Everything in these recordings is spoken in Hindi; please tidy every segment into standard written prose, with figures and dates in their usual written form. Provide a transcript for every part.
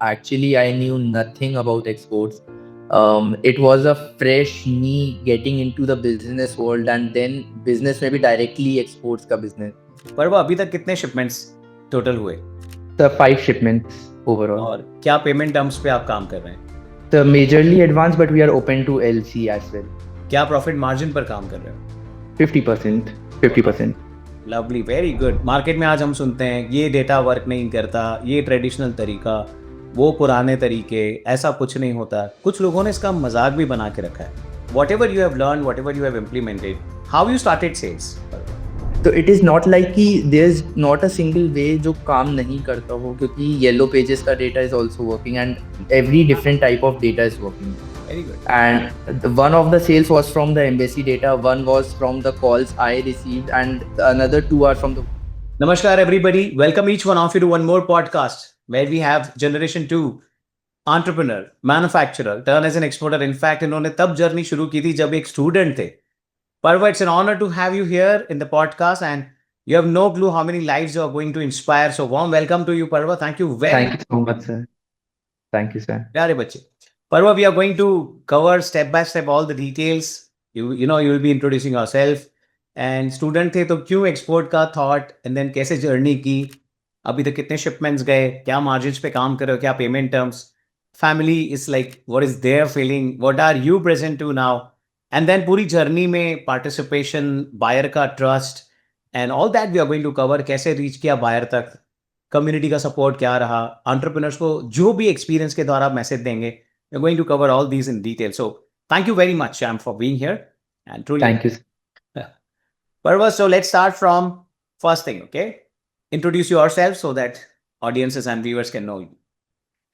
Actually, I knew nothing about exports. It was a fresh me getting into the business world, and then business maybe directly exports का business. पर वो अभी तक कितने शिपमेंट्स टोटल हुए The 5 shipments overall. और क्या पेमेंट टर्म्स पे आप काम कर रहे हैं? The majorly advanced, but we are open to LC as well. क्या प्रॉफिट मार्जिन पर काम कर रहे हो? 50%, 50%. Lovely, very good. मार्केट में आज हम सुनते हैं ये डेटा वर्क नहीं करता, ये ट्रेडिशनल तरीका, वो पुराने तरीके, ऐसा कुछ नहीं होता। कुछ लोगों ने इसका मजाक भी बना के रखा है। Whatever you have learn, whatever you have implemented, how you started sales? तो इट इज़ नॉट लाइक कि there is not a single way जो काम नहीं करता हो, क्योंकि येलो पेजेस का data is also working and every different type of data is working. Very good. And one of the sales was from the embassy data, one was from the calls I received, and the another two are from the. Namaskar, everybody. Welcome each one of you to one more podcast where we have Generation 2 entrepreneur, manufacturer, turn as an exporter. In fact, इन्होंने तब जर्नी शुरू की थी जब एक स्टूडेंट थे. Parva, it's an honor to have you here in the podcast, and you have no clue how many lives you are going to inspire. So, warm welcome to you, Parva. Thank you very Thank you so much, sir. Thank you, sir. प्यारे बच्चे. Parva, we are going to cover step by step all the details. You know, you will be introducing yourself. And student थे तो क्यों export का thought, and then कैसे journey की, अभी तक कितने shipments गए, क्या margins पे काम कर रहे हो, क्या payment terms, family is like, what is their feeling, what are you present to now, and then पूरी journey में participation, buyer का trust, and all that we are going to cover. कैसे reach किया buyer तक, कम्युनिटी का सपोर्ट क्या रहा, एंटरप्रेन्योर्स को जो भी एक्सपीरियंस के द्वारा मैसेज देंगे, we are going to cover all these in detail. So thank you very much Shyam for being here and truly. Thank you. Parva, so let's start from first thing, okay? Introduce yourself so that audiences and viewers can know you.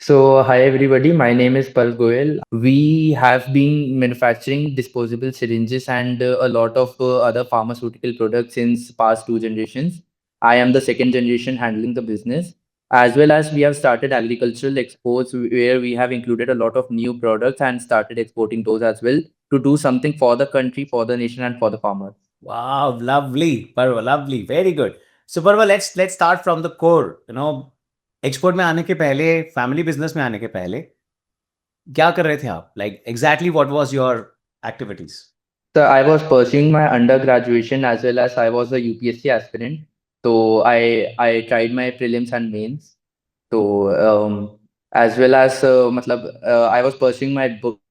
So, hi everybody. My name is Parv Goyal. We have been manufacturing disposable syringes and a lot of other pharmaceutical products since past 2 generations. I am the second generation handling the business, as well as we have started agricultural exports where we have included a lot of new products and started exporting those as well to do something for the country, for the nation, and for the farmers. Wow, lovely, Parva, lovely, very good. So Parva, let's start from the core. You know, export में आने के पहले, फैमिली बिजनेस में आने के पहले क्या कर रहे थे आप? Like exactly what was your activities? So I was pursuing my undergraduation as well as I was a UPSC aspirant. So I tried my prelims and mains. So as well as मतलब I was pursuing my book.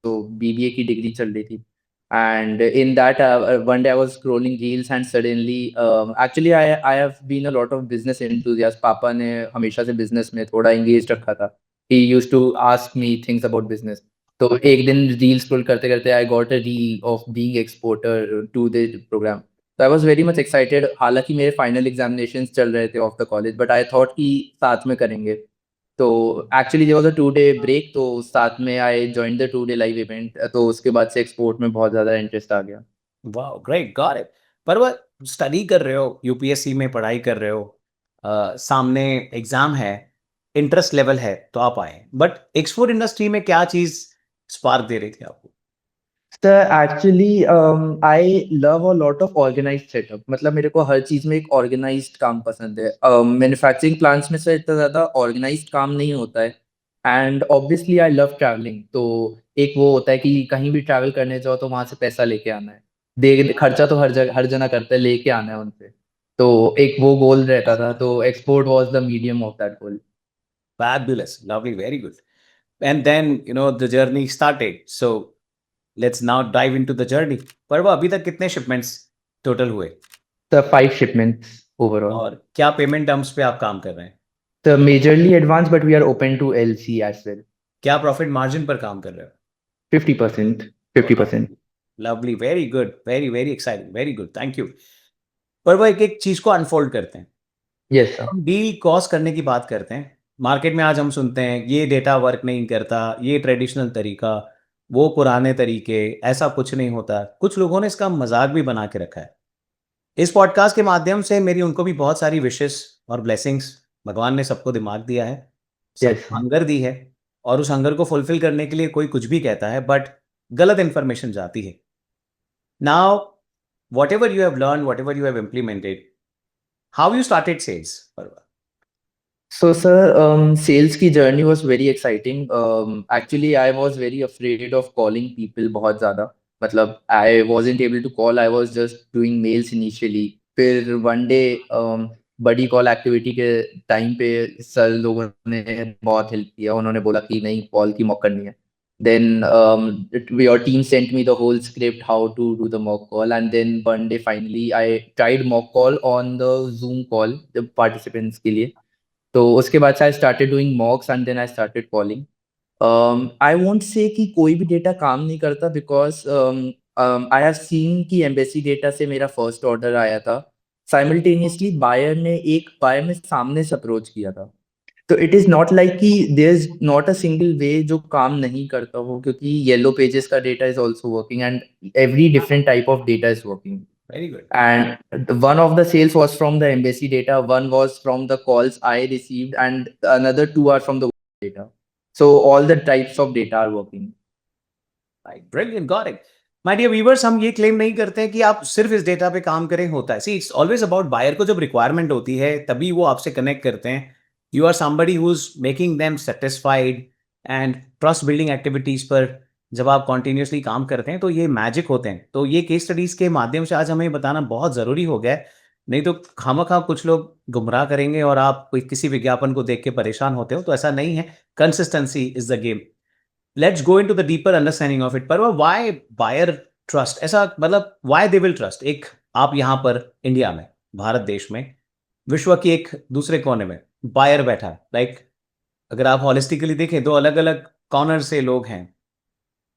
So BBA की degree चल रही थी. And in that one day I was scrolling reels and suddenly actually I have been a lot of business enthusiast. पापा ने हमेशा से business में थोड़ा engaged रखा था. He used to ask me things about business. तो एक दिन रील स्क्रॉल करते करते I got a reel of being exporter to the program. तो I was very much excited. हालांकि मेरे फाइनल एग्जामिनेशंस चल रहे थे of the college, but I thought कि साथ में करेंगे. तो actually there was a 2 day break, तो साथ में I joined the 2 day live event. तो उसके बाद से एक्सपोर्ट में बहुत ज़्यादा इंटरेस्ट आ गया. Wow, great, got it. पर वो स्टडी कर रहे हो, यूपीएससी में पढ़ाई कर रहे हो, सामने एग्जाम है, इंटरेस्ट लेवल है तो आप आए. बट एक्सपोर्ट इंडस्ट्री में क्या चीज स्पार्क दे रही थी आपको? Sir actually I love a lot of organised setup. मतलब मेरे को हर चीज़ में एक ऑर्गेनाइज्ड काम पसंद है. मैन्युफैक्चरिंग प्लांट्स में सर इतना ज़्यादा ऑर्गेनाइज्ड काम नहीं होता है. And obviously I love travelling. तो एक वो होता है कि कहीं भी ट्रैवल करने जाओ तो वहाँ से पैसा लेके आना है. दे खर्चा तो हर जना करता है, लेके आना है उनसे. तो एक वो गोल रहता था. तो export was the medium of that goal. Fabulous, lovely, very good. And then, you know, the journey started. So let's now dive into the journey. पर वो अभी तक कितने शिपमेंट्स टोटल हुए द 5 shipments overall. और क्या पेमेंट टर्म्स पे आप काम कर रहे हैं? The majorly advance, but we are open to LC as well. क्या प्रॉफिट मार्जिन पर काम कर रहे हो? 50%, 50%. Lovely, very good, very very exciting, very good, thank you. पर वो एक एक चीज को अनफोल्ड करते हैं. Yes sir. हम डील कॉस्ट करने की बात करते हैं. मार्केट में आज हम सुनते हैं ये डेटा वर्क नहीं करता, ये ट्रेडिशनल तरीका, वो पुराने तरीके, ऐसा कुछ नहीं होता. कुछ लोगों ने इसका मजाक भी बना के रखा है. इस पॉडकास्ट के माध्यम से मेरी उनको भी बहुत सारी विशेस और ब्लेसिंग्स. भगवान ने सबको दिमाग दिया है, यस सबको हंगर दी है, और उस हंगर को फुलफिल करने के लिए कोई कुछ भी कहता है, बट गलत इंफॉर्मेशन जाती है. Now whatever you have learn, whatever you have implemented, how you started sales? So, sir, sales की journey was very exciting. Actually, I was very afraid of calling people बहुत ज़्यादा. मतलब I wasn't able to call. I was just doing mails initially. फिर one day बड़ी कॉल एक्टिविटी के टाइम पे सर लोगों ने बहुत हेल्प किया. उन्होंने बोला कि नहीं कॉल की मॉक करनी है. Then your team sent me the whole script how to do the mock call, and then one day finally I tried mock call on the Zoom call the participants के लिए. तो उसके बाद से I started doing mocks and then I started calling. I won't say कि कोई भी डेटा काम नहीं करता बिकॉज आई हैव सीन कि एम्बेसी डेटा से मेरा फर्स्ट ऑर्डर आया था. साइमल्टेनियसली बायर ने एक बायर ने सामने से अप्रोच किया था. तो इट इज़ नॉट लाइक कि there is not a single way जो काम नहीं करता हो, क्योंकि येलो पेजेस का data is also working and every different type of data is working. Very good. And one of the sales was from the embassy data, one was from the calls I received, and another two are from the data. So all the types of data are working. Right. Brilliant. Got it. My dear viewers, हम ये क्लेम नहीं करते हैं कि आप सिर्फ इस डेटा पे काम करें. होता है, see it's always about buyer को जब रिक्वायरमेंट होती है तभी वो आपसे कनेक्ट करते हैं. You are somebody who is making them satisfied. And trust building activities पर जब आप कॉन्टिन्यूसली काम करते हैं तो ये मैजिक होते हैं. तो ये केस स्टडीज के माध्यम से आज हमें बताना बहुत ज़रूरी हो गया है. नहीं तो खामखा कुछ लोग गुमराह करेंगे और आप कोई किसी विज्ञापन को देख के परेशान होते हो. तो ऐसा नहीं है. Consistency is the game. Let's go into the deeper understanding of it. Parva, why buyer trust? ऐसा मतलब why they will trust? एक आप यहाँ पर इंडिया में, भारत देश में, विश्व की एक दूसरे कोने में बायर बैठा है. लाइक अगर आप हॉलिस्टिकली देखें दो अलग अलग कॉर्नर से लोग हैं,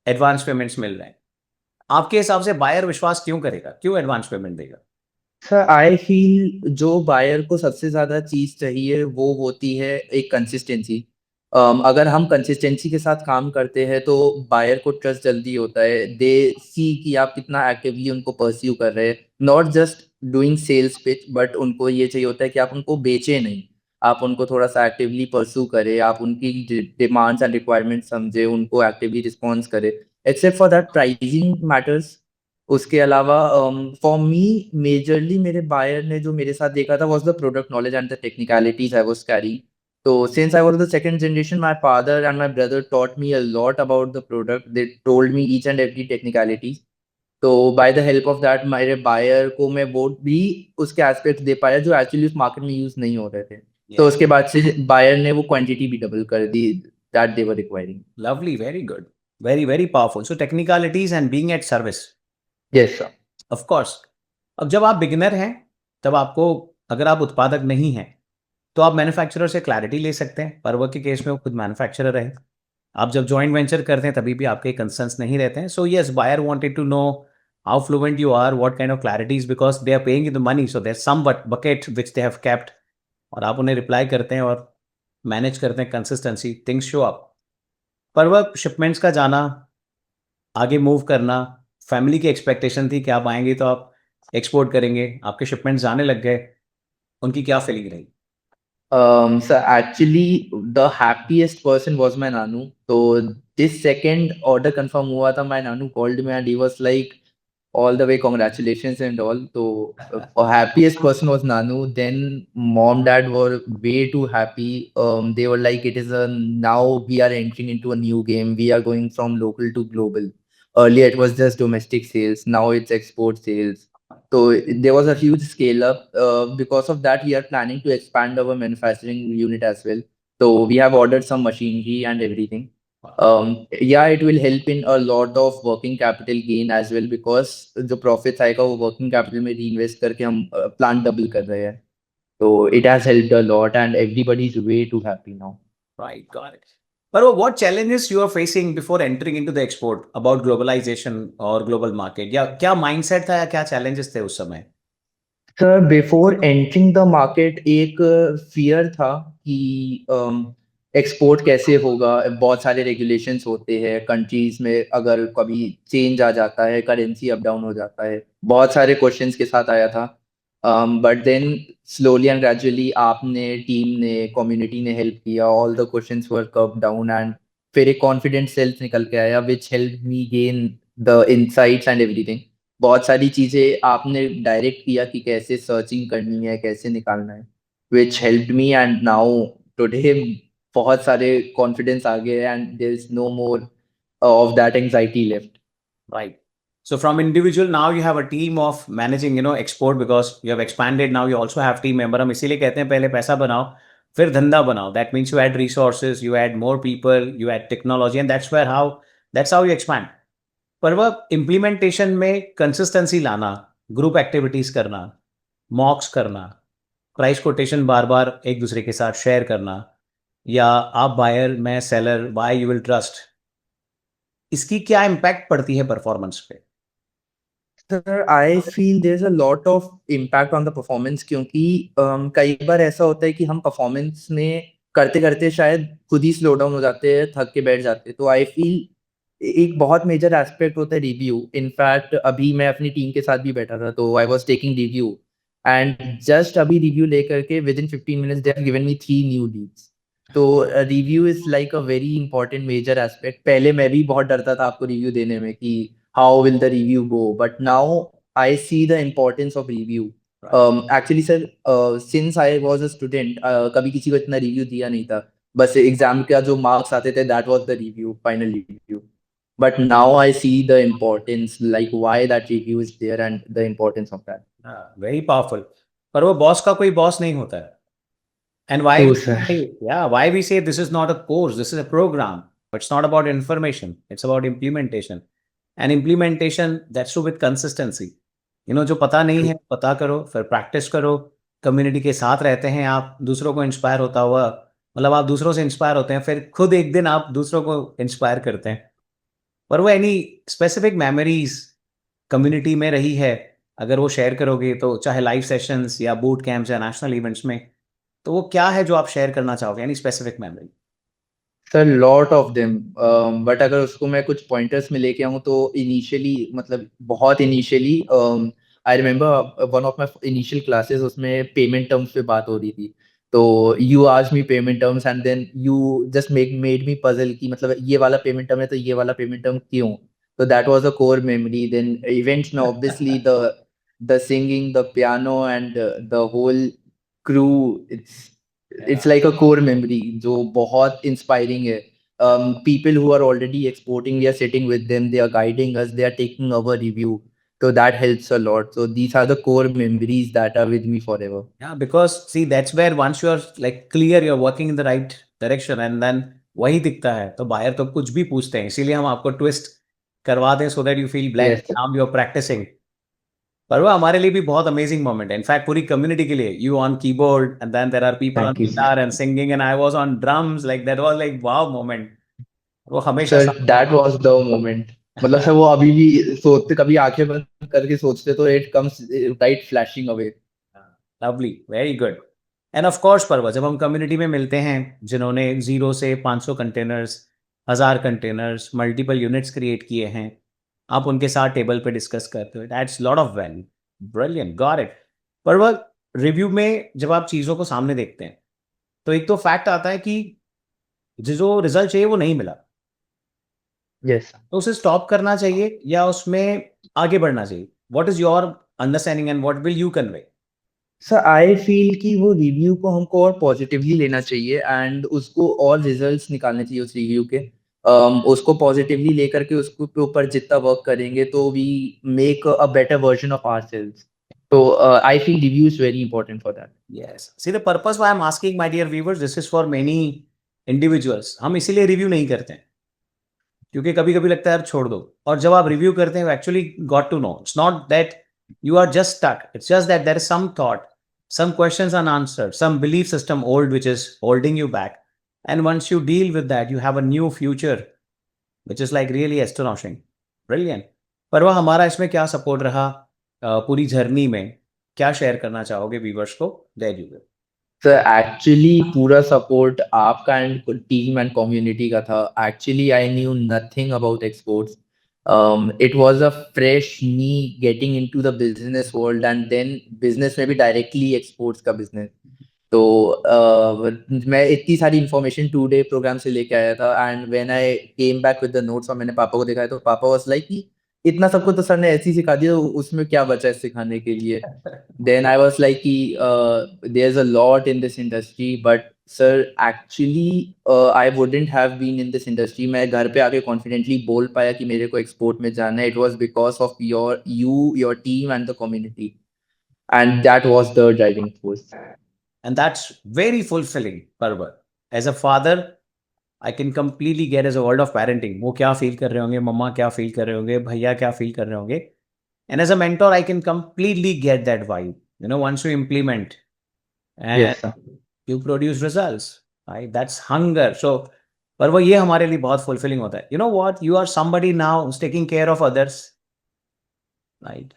एडवांस पेमेंट्स मिल रहे हैं. आपके हिसाब से बायर विश्वास क्यों करेगा, क्यों एडवांस पेमेंट देगा? सर आई फील जो बायर को सबसे ज्यादा चीज चाहिए वो होती है एक कंसिस्टेंसी. अगर हम कंसिस्टेंसी के साथ काम करते हैं तो बायर को ट्रस्ट जल्दी होता है. दे सी कि आप कितना एक्टिवली उनको परस्यू कर रहे हैं, not just doing sales pitch, but उनको ये चाहिए होता है कि आप उनको बेचे नहीं, आप उनको थोड़ा सा एक्टिवली परस्यू करें, आप उनकी डिमांड्स एंड रिक्वायरमेंट समझे, उनको एक्टिवली रिस्पॉन्स करें. Except for that pricing matters. उसके अलावा फॉर मी मेजरली मेरे बायर ने जो मेरे साथ देखा था was the product knowledge and the technicalities I was carrying. तो since I was the second generation, my father and my brother taught me a lot about the product. They told me each and every technicality. तो by the help of that मेरे बायर को मैं वो भी उसके एस्पेक्ट दे पाया जो एक्चुअली उस मार्केट में यूज नहीं हो रहे थे. तो उसके बाद से बायर ने वो क्वांटिटी भी डबल कर दी that they were requiring. Lovely, very good, very very powerful. So technicalities and being at service. Yes sir. Of course. अब जब आप बिगिनर हैं तब आपको, अगर आप उत्पादक नहीं हैं तो आप मैन्युफैक्चरर से क्लैरिटी ले सकते हैं. पर्व के केस में वो खुद मैन्युफैक्चरर है. आप जब जॉइंट वेंचर करते हैं तभी भी आपके कंसर्न्स नहीं रहते हैं. So yes, buyer wanted to know how fluent you are, what kind of clarities, because they are paying you the money, so there some bucket which they have kept. और आप उन्हें रिप्लाई करते हैं और मैनेज करते हैं कंसिस्टेंसी. Things show up. पर्व शिपमेंट्स का जाना, आगे मूव करना, फैमिली की एक्सपेक्टेशन थी कि आप आएंगे तो आप एक्सपोर्ट करेंगे, आपके शिपमेंट्स जाने लग गए. उनकी क्या फीलिंग रही? So actually the happiest person was my Nanu. So this second order confirm हुआ था, my Nanu called me and he was like all the way congratulations and all. So happiest person was Nanu. Then mom dad were way too happy. They were like it is a now we are entering into a new game. We are going from local to global. Earlier it was just domestic sales. Now it's export sales. So there was a huge scale up. Because of that, we are planning to expand our manufacturing unit as well. So we have ordered some machinery and everything. Yeah, it will help in a lot of working capital gain as well because जो profits आएगा वो working capital में reinvest करके हम plant double कर रहे हैं. So it has helped a lot and everybody is way too happy now. Right, got it. But what challenges you are facing before entering into the export about globalization or global market? या क्या mindset था या क्या challenges थे उस समय? Sir before entering the market एक फियर था कि एक्सपोर्ट कैसे होगा. बहुत सारे रेगुलेशंस होते हैं कंट्रीज में, अगर कभी चेंज आ जाता है, करेंसी अप डाउन हो जाता है, बहुत सारे क्वेश्चंस के साथ आया था. But then slowly and gradually आपने, टीम ने, कम्युनिटी ने हेल्प किया. All the questions were cut down and फिर एक कॉन्फिडेंट सेल्फ निकल के आया which help me gain the insights and everything. बहुत सारी चीजें आपने डायरेक्ट किया कि कैसे सर्चिंग करनी है, कैसे निकालना है, which helped me and now today बहुत सारे कॉन्फिडेंस आ गए and there is no more of that anxiety left. Right. So from individual, now you have a team of managing, export, because you have expanded. Now you also have team member. हम इसीलिए कहते हैं पहले पैसा बनाओ, फिर धंधा बनाओ. That means you add resources, you add more people, you add technology, and that's how you expand. पर वह implementation में consistency लाना, group activities करना, mocks करना, price quotation बार बार एक दूसरे के साथ share करना, या आप buyer मैं seller, why you will trust, इसकी क्या इम्पैक्ट पड़ती है परफॉर्मेंस पे? Sir I feel there is a lot of impact on the performance, क्योंकि कई बार ऐसा होता है कि हम परफॉर्मेंस में करते करते शायद खुद ही स्लो डाउन हो जाते हैं, थक के बैठ जाते हैं. तो आई फील एक बहुत मेजर एस्पेक्ट होता है रिव्यू. इनफैक्ट अभी मैं अपनी टीम के साथ भी बैठा था, तो I was taking review and just अभी रिव्यू लेकर के within 15 minutes they have given me 3 new leads. तो review is like a very important major aspect. पहले मैं भी बहुत डरता था आपको रिव्यू देने में कि how will the review go, but now I see the importance of review. Actually sir, since I was a student, कभी किसी को इतना रिव्यू दिया नहीं था. बस एग्जाम का जो मार्क्स आते थे that was the review, final review. But now I see the importance, like why that review is there and the importance of that. Very powerful. पर वो बॉस का कोई बॉस नहीं होता है. And why True, we sir. say, yeah, why we say this is not a course, this is a program. It's not about information, it's about implementation. And implementation, that's too with consistency. जो पता नहीं है पता करो, फिर प्रैक्टिस करो, कम्युनिटी के साथ रहते हैं आप, दूसरों को इंस्पायर होता हुआ, मतलब आप दूसरों से इंस्पायर होते हैं, फिर खुद एक दिन आप दूसरों को इंस्पायर करते हैं. पर वो एनी स्पेसिफिक मेमोरीज कम्युनिटी में रही है, अगर वो शेयर करोगे, तो चाहे लाइव सेशंस या बूट कैंप्स या नेशनल इवेंट्स में, तो वो क्या है जो आप शेयर करना चाहोगे, any specific memory? Sir lot of them, but अगर उसको मैं कुछ पॉइंटर्स में लेके आऊँ तो इनिशियली, मतलब बहुत initially, I remember one of my initial classes, उसमें पेमेंट टर्म्स पे बात हो रही थी. तो you asked me payment terms and then you just made me puzzle कि मतलब ये वाला पेमेंट टर्म है तो ये वाला पेमेंट टर्म क्यों. तो that was a core memory. Then events में obviously the singing, the piano and the whole crew, it's like a core memory जो बहुत inspiring है. People who are already exporting, we are sitting with them, they are guiding us, they are taking our review, so that helps a lot. So these are the core memories that are with me forever. Yeah, because see, that's where once you are like clear, you're working in the right direction, and then वही दिखता है, तो बायर तो कुछ भी पूछते हैं, इसीलिए हम आपको ट्विस्ट करवा दें so that you feel blank. Yes. Now you're practicing. पर वो हमारे लिए भी बहुत अमेजिंग मोमेंट है, इनफैक्ट पूरी कम्युनिटी के लिए. You on keyboard and then there are people on Thank you, sir. Guitar and singing and I was on drums, like that was like wow moment. वो हमेशा Sir, that was the moment. मतलब सर वो अभी भी सोचते, कभी आंखें बंद करके सोचते तो it comes right flashing away. Lovely, very good. End of course पर्व, जब हम कम्युनिटी में मिलते हैं जिन्होंने 0 से 500 containers, 1000 containers, multiple units create किए हैं, आप उनके साथ टेबल पे डिस्कस करते हो, that's lot of value. Brilliant, got it. पर्व, रिव्यू में जब आप चीज़ों को सामने देखते हैं, तो एक तो फैक्ट आता है कि जो रिजल्ट चाहिए वो नहीं मिला, Yes. तो उसे स्टॉप करना चाहिए या उसमें आगे बढ़ना चाहिए? What is your understanding and what will you convey? Sir I feel कि वो रिव्यू को हमको और पॉजिटिवली लेना चाहिए एंड उसको और रिजल्ट्स निकालने चाहिए उस रिव्यू के. उसको पॉजिटिवली लेकर के उसको के ऊपर जितना वर्क करेंगे तो we make a better version of ourselves. तो I feel review is very important for that. Yes, see the purpose why I am asking my dear viewers, this is for many individuals. हम इसीलिए रिव्यू नहीं करते हैं क्योंकि कभी-कभी लगता है यार छोड़ दो, और जब आप रिव्यू करते हैं actually got to know, it's not that you are just stuck, it's just that there is some thought, some questions unanswered, some belief system old which is holding you back, and once you deal with that you have a new future which is like really astonishing. Brilliant. पर वो हमारा इसमें क्या सपोर्ट रहा, पूरी जर्नी में क्या शेयर करना चाहोगे व्यूअर्स को? There you go. Sir actually पूरा सपोर्ट आपका एंड टीम एंड कम्युनिटी का था. Actually I knew nothing about exports. It was a fresh me getting into the business world and then business में भी directly exports का business. तो मैं इतनी सारी information 2-day program से लेके आया था and when I came back with the notes और मैंने पापा को दिखाया तो पापा was like कि इतना सबको तो सर ने ऐसे ही सिखा दिया, उसमें क्या बचा है सिखाने के लिए. Then I was like कि there's a lot in this industry but sir actually I wouldn't have been in this industry. मैं घर पे आके कॉन्फिडेंटली बोल पाया कि मेरे को एक्सपोर्ट में जाना है. It was because of your team and the community, and that was the driving force. And that's very fulfilling, Parvat. As a father, I can completely get as a world of parenting. वो क्या फील कर रहे होंगे, मम्मा क्या फील कर रहे होंगे, भैया क्या फील कर रहे होंगे. And as a mentor, I can completely get that vibe. You know, once you implement and yes sir. you produce results, right? That's hunger. So, पर वो ये हमारे लिए बहुत fulfilling होता है. You know what? You are somebody now who's taking care of others, right?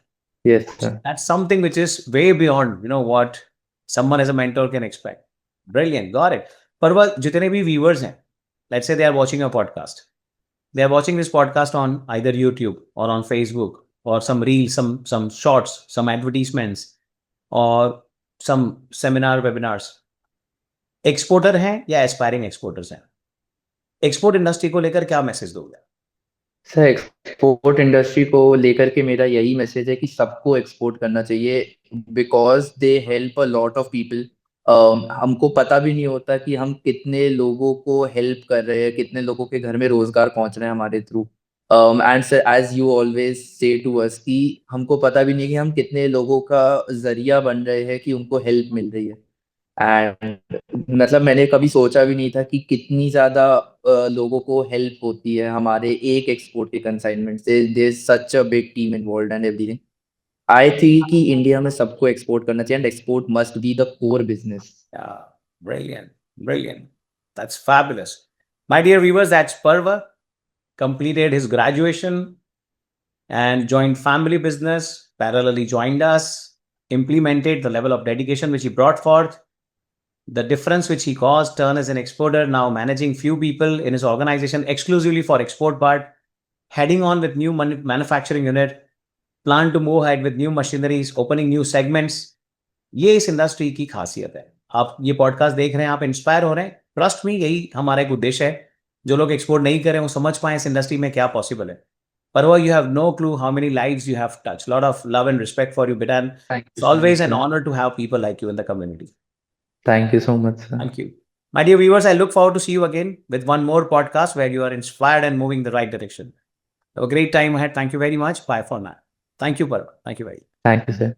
Yes sir. That's something which is way beyond, you know, what someone as a mentor can expect. Brilliant. Got it. Parva, jitne bhi viewers hain, let's say they are watching a podcast. They are watching this podcast on either YouTube or on Facebook or some reels, some shorts, some advertisements or some seminar webinars. Exporter हैं या एस्पायरिंग एक्सपोर्टर्स हैं, एक्सपोर्ट इंडस्ट्री को लेकर क्या मैसेज दोगे? सर एक्सपोर्ट इंडस्ट्री को लेकर के मेरा यही मैसेज है कि सबको एक्सपोर्ट करना चाहिए, because they help a lot of people. हमको पता भी नहीं होता कि हम कितने लोगों को हेल्प कर रहे हैं, कितने लोगों के घर में रोजगार पहुंच रहे हैं हमारे through. And sir as you always say to us कि हमको पता भी नहीं कि हम कितने लोगों का जरिया बन रहे हैं कि उनको हेल्प मिल रही है. एंड मतलब मैंने कभी सोचा भी नहीं था कि कितनी ज्यादा लोगों को हेल्प होती है हमारे एक एक्सपोर्ट के कंसाइनमेंट से. There such a big team involved and everything. I think कि इंडिया में सबको एक्सपोर्ट करना चाहिए, and export must be the core business. Yeah, brilliant, brilliant. That's fabulous. My dear viewers, that's Parva, completed his graduation and joined family business, parallelly joined us, implemented the level of dedication which he brought forth, the difference which he caused, turn as an exporter, now managing few people in his organization exclusively for export part, heading on with new manufacturing unit, plan to move ahead with new machineries, opening new segments. ये इस इंडस्ट्री की खासियत है. आप ये पॉडकास्ट देख रहे हैं, आप इंस्पायर हो रहे हैं, ट्रस्ट मी, यही हमारा एक उद्देश्य है. जो लोग एक्सपोर्ट नहीं कर रहे हैं वो समझ पाए इस इंडस्ट्री में क्या पॉसिबल है. पर वो you have no clue how many lives you have touch. Lot of love and respect for you, बेटा. Thank It's you so always much, an sir. honor to have people like you in the community. Thank you so much, sir. Thank you. My dear viewers, I look forward to see you again with one more podcast where you are inspired and moving the right direction. Have a great time ahead. Thank you very much. Bye for now. Thank you, Parva. Thank you very much. Thank you, sir.